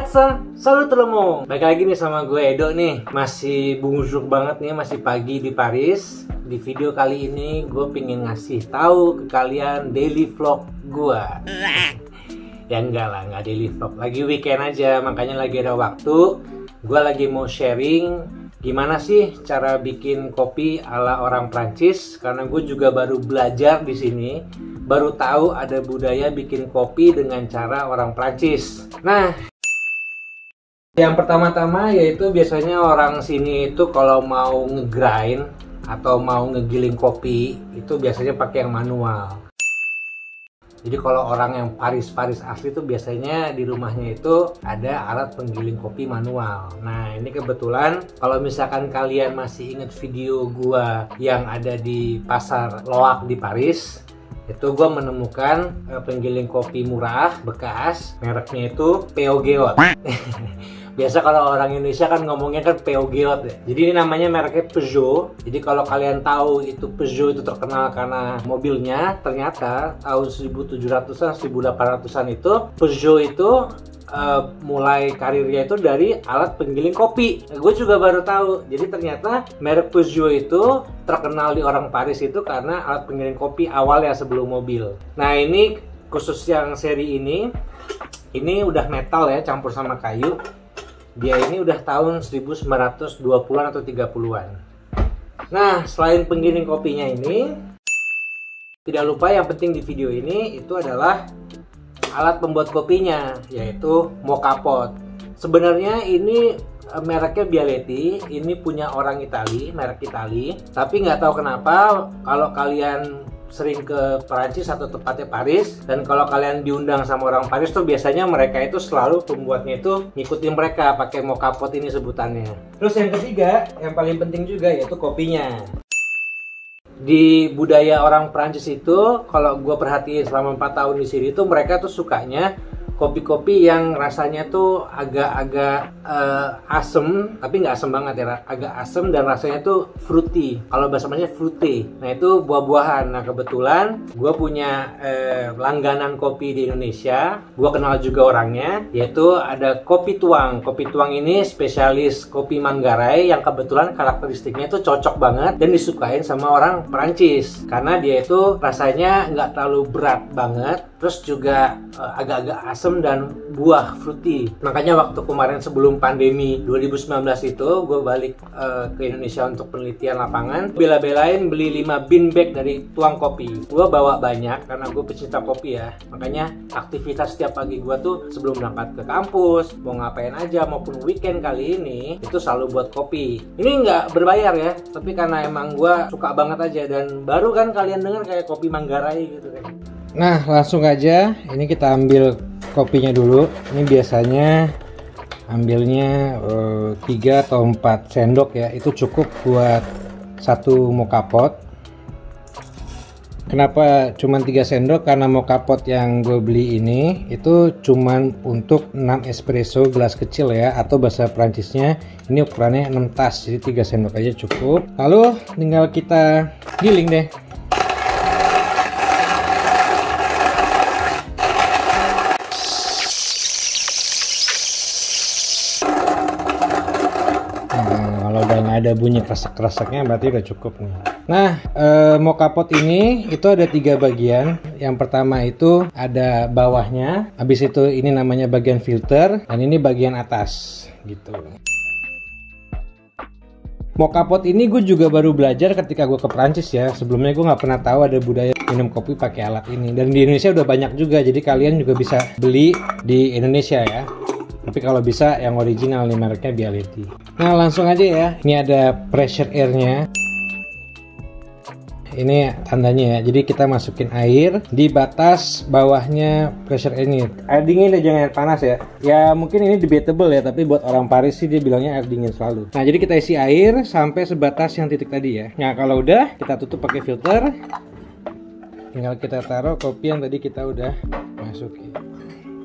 Salut Romo. Baik lagi nih sama gue Edo nih. Masih bungsu banget nih, masih pagi di Paris. Di video kali ini gue pengen ngasih tahu ke kalian daily vlog gue. Ya enggak lah, enggak daily vlog. Lagi weekend aja, makanya lagi ada waktu. Gue lagi mau sharing gimana sih cara bikin kopi ala orang Prancis. Karena gue juga baru belajar di sini. Baru tahu ada budaya bikin kopi dengan cara orang Prancis. Nah, yang pertama-tama yaitu biasanya orang sini itu kalau mau ngegrind atau mau ngegiling kopi itu biasanya pakai yang manual. Jadi kalau orang yang Paris asli itu biasanya di rumahnya itu ada alat penggiling kopi manual. Nah, ini kebetulan kalau misalkan kalian masih ingat video gua yang ada di pasar Loak di Paris, itu gue menemukan penggiling kopi murah bekas, mereknya itu Peugeot. Biasa kalau orang Indonesia kan ngomongnya kan Peugeot ya. Jadi ini namanya mereknya Peugeot. Jadi kalau kalian tahu itu Peugeot itu terkenal karena mobilnya, ternyata tahun 1700-an, 1800-an itu Peugeot itu mulai karirnya itu dari alat penggiling kopi. Gue juga baru tahu. Jadi ternyata merek Peugeot itu terkenal di orang Paris itu karena alat penggiling kopi awal ya sebelum mobil. Nah, ini khusus yang seri ini udah metal ya, campur sama kayu. Dia ini udah tahun 1920-an atau 30-an. Nah, selain penggiling kopinya ini, tidak lupa yang penting di video ini itu adalah alat pembuat kopinya, yaitu moka pot. Sebenarnya ini mereknya Bialetti, ini punya orang Itali, merek Itali. Tapi nggak tahu kenapa kalau kalian sering ke Perancis atau tepatnya Paris, dan kalau kalian diundang sama orang Paris tuh biasanya mereka itu selalu pembuatnya itu ngikutin mereka pakai moka pot ini sebutannya. Terus yang ketiga, yang paling penting juga yaitu kopinya. Di budaya orang Prancis itu, kalau gue perhatiin selama 4 tahun di sini tuh mereka tuh sukanya kopi-kopi yang rasanya tuh agak-agak asem, tapi nggak asem banget ya, agak asem dan rasanya tuh fruity. Kalau bahasa Indonesia fruity. Nah, itu buah-buahan. Nah, kebetulan gue punya langganan kopi di Indonesia. Gue kenal juga orangnya, yaitu ada Kopi Tuang. Kopi Tuang ini spesialis kopi Manggarai yang kebetulan karakteristiknya itu cocok banget dan disukain sama orang Perancis karena dia itu rasanya nggak terlalu berat banget, terus juga agak-agak asem dan buah fruity. Makanya waktu kemarin sebelum pandemi 2019 itu gue balik ke Indonesia untuk penelitian lapangan, bela-belain beli 5 bin bag dari Tuang Kopi. Gue bawa banyak karena gue pecinta kopi ya. Makanya aktivitas setiap pagi gue tuh sebelum berangkat ke kampus, mau ngapain aja maupun weekend kali ini itu selalu buat kopi. Ini nggak berbayar ya, tapi karena emang gue suka banget aja, dan baru kan kalian dengar kayak kopi Manggarai gitu kan. Nah, langsung aja ini kita ambil kopinya dulu. Ini biasanya ambilnya 3 atau 4 sendok ya, itu cukup buat satu moka pot. Kenapa cuma 3 sendok? Karena moka pot yang gue beli ini itu cuman untuk 6 espresso gelas kecil ya, atau bahasa Prancisnya ini ukurannya 6 tas, jadi 3 sendok aja cukup. Lalu tinggal kita giling deh. Ada bunyi kresek-kreseknya berarti udah cukup nih. Nah, moka pot ini itu ada 3 bagian. Yang pertama itu ada bawahnya, habis itu ini namanya bagian filter, dan ini bagian atas gitu. Moka pot ini gue juga baru belajar ketika gue ke Prancis ya. Sebelumnya gue nggak pernah tahu ada budaya minum kopi pakai alat ini. Dan di Indonesia udah banyak juga, jadi kalian juga bisa beli di Indonesia ya. Tapi kalau bisa yang original nih, mereknya Bialetti. Nah, langsung aja ya. Ini ada pressure airnya. Ini tandanya ya. Jadi kita masukin air di batas bawahnya pressure air ini. Air dingin deh, jangan air panas ya. Ya mungkin ini debatable ya, tapi buat orang Paris sih dia bilangnya air dingin selalu. Nah, jadi kita isi air sampai sebatas yang titik tadi ya. Nah, kalau udah kita tutup pakai filter. Tinggal kita taruh kopi yang tadi kita udah masukin.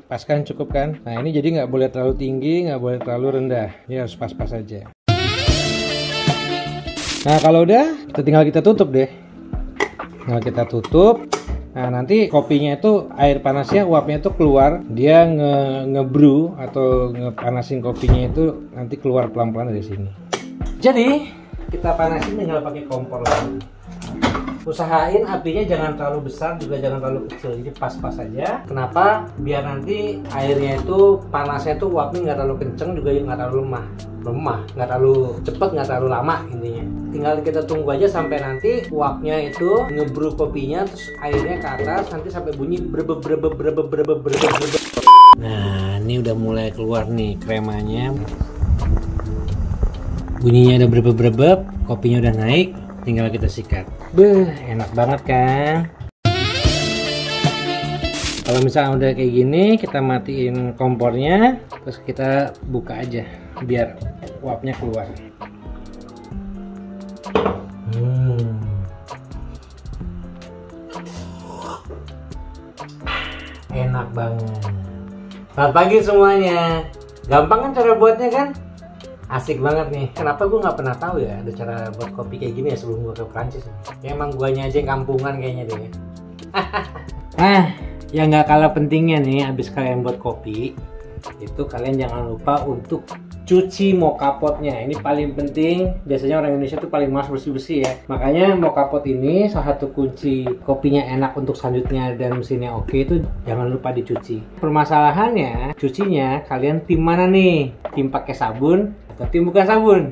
Pas kan, cukup kan? Nah, ini jadi nggak boleh terlalu tinggi, nggak boleh terlalu rendah. Ya harus pas-pas aja. Nah, kalau udah, tinggal kita tutup deh. Tinggal kita tutup. Nah nanti kopinya itu air panasnya uapnya itu keluar, dia ngebrew atau ngepanasin kopinya itu nanti keluar pelan-pelan dari sini. Jadi kita panasin tinggal pakai kompor lagi. Usahain apinya jangan terlalu besar juga jangan terlalu kecil, jadi pas-pas aja. Kenapa? Biar nanti airnya itu panasnya itu uapnya nggak terlalu kenceng juga nggak terlalu lemah, nggak terlalu cepet, nggak terlalu lama intinya. Tinggal kita tunggu aja sampai nanti uapnya itu ngebrew kopinya, terus airnya ke atas nanti sampai bunyi brebeb. Nah ini udah mulai keluar nih kremanya, bunyinya udah brebeb, kopinya udah naik. Tinggal kita sikat. Beuh, enak banget kan? Kalau misalnya udah kayak gini, kita matiin kompornya, terus kita buka aja biar uapnya keluar. Enak banget. Selamat pagi semuanya. Gampang kan cara buatnya kan? Asik banget nih. Kenapa gue nggak pernah tahu ya ada cara buat kopi kayak gini ya sebelum gue ke Prancis. Ya emang guanya aja yang kampungan kayaknya deh. Yang nggak kalah pentingnya nih, abis kalian buat kopi, itu kalian jangan lupa untuk cuci moka potnya. Ini paling penting. Biasanya orang Indonesia tuh paling malas bersih-bersih ya. Makanya moka pot ini salah satu kunci kopinya enak untuk selanjutnya dan mesinnya oke itu jangan lupa dicuci. Permasalahannya, cucinya kalian tim mana nih? Tim pakai sabun atau tim bukan sabun?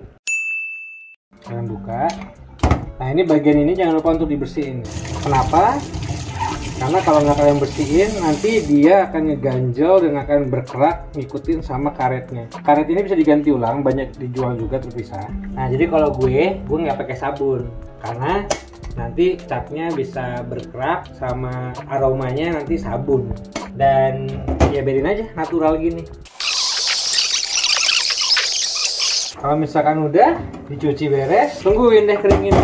Kalian buka. Nah ini bagian ini jangan lupa untuk dibersihin. Kenapa? Karena kalau nggak kalian bersihin nanti dia akan ngeganjel dan akan berkerak ngikutin sama karetnya. Karet ini bisa diganti ulang, banyak dijual juga terpisah. Nah jadi kalau gue nggak pakai sabun karena nanti catnya bisa berkerak sama aromanya nanti sabun. Dan ya biarin aja natural gini. Kalau misalkan udah dicuci beres, tungguin deh keringin.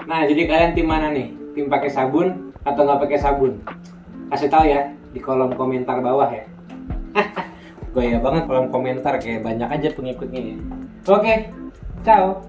Nah, jadi kalian tim mana nih? Tim pakai sabun atau nggak pakai sabun? Kasih tahu ya di kolom komentar bawah ya. Gaya banget kolom komentar, kayak banyak aja pengikutnya ya. Oke, ciao.